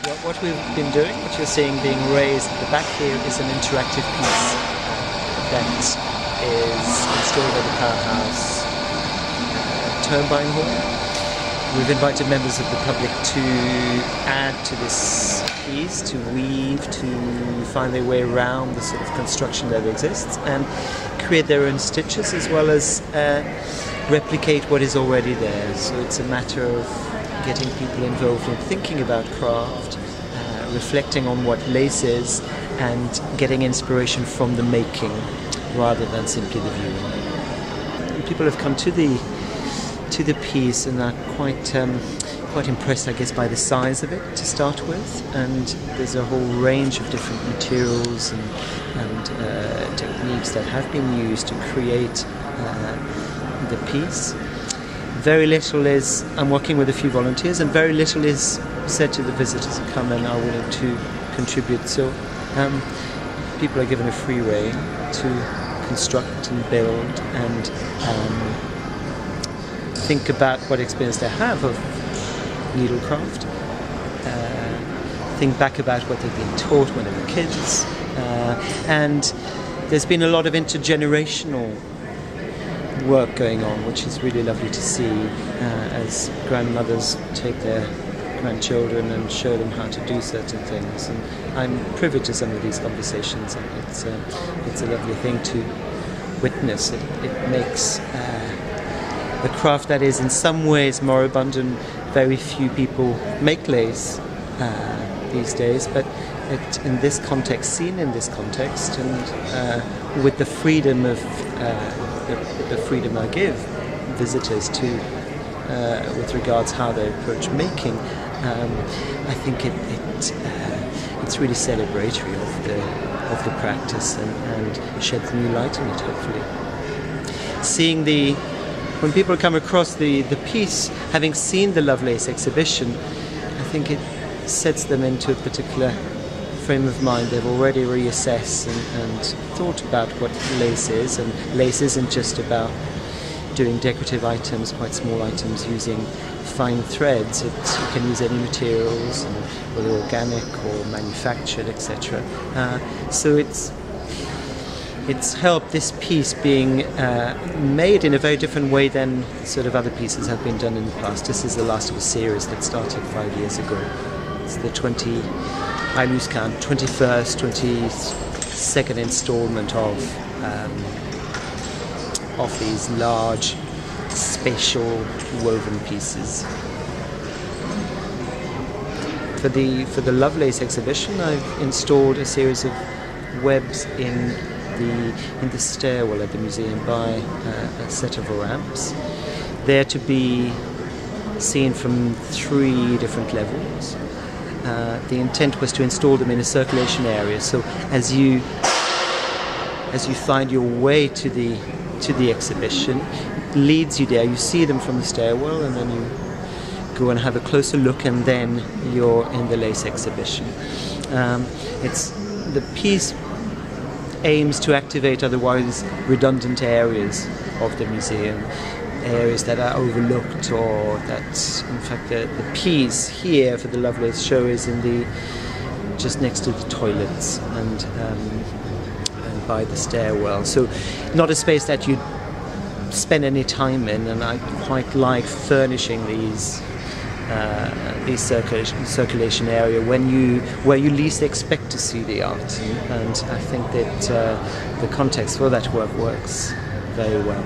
What we've been doing, what you're seeing being raised at the back here, is an interactive piece that is installed at the Powerhouse Turbine Hall. We've invited members of the public to add to this piece, to weave, to find their way around the sort of construction that exists and create their own stitches, as well as replicate what is already there. So it's a matter of getting people involved in thinking about craft, reflecting on what lace is, and getting inspiration from the making rather than simply the viewing. And people have come to the piece and are quite impressed, I guess, by the size of it to start with. And there's a whole range of different materials and techniques that have been used to create the piece. Very little is, I'm working with a few volunteers, and very little is said to the visitors who come and are willing to contribute. So people are given a free rein to construct and build and think about what experience they have of needlecraft, think back about what they've been taught when they were kids, and there's been a lot of intergenerational work going on, which is really lovely to see, as grandmothers take their grandchildren and show them how to do certain things. And I'm privy to some of these conversations, and it's a lovely thing to witness. It makes a craft that is in some ways more abundant. Very few people make lace these days, but in this context, seen in this context, and with the freedom of the freedom I give visitors to with regards how they approach making, I think it's really celebratory of the practice and sheds new light on it, hopefully. Seeing when people come across the piece, having seen the Lovelace exhibition, I think it sets them into a particular frame of mind. They've already reassessed and thought about what lace is, and lace isn't just about doing decorative items, quite small items, using fine threads. You can use any materials, whether organic or manufactured, etc. So it's helped this piece being made in a very different way than sort of other pieces have been done in the past. This is the last of a series that started 5 years ago. It's the 21st, 22nd installment of these large spatial woven pieces. For the Lovelace exhibition, I've installed a series of webs in the stairwell at the museum by a set of ramps. They're to be seen from 3 different levels. The intent was to install them in a circulation area, so as you find your way to the exhibition, it leads you there. You see them from the stairwell, and then you go and have a closer look, and then you're in the lace exhibition. The piece aims to activate otherwise redundant areas of the museum, areas that are overlooked, or that, in fact, the piece here for the Lovelace show is just next to the toilets and by the stairwell. So not a space that you'd spend any time in, and I quite like furnishing these circulation area where you least expect to see the art, and I think that the context for that work works very well.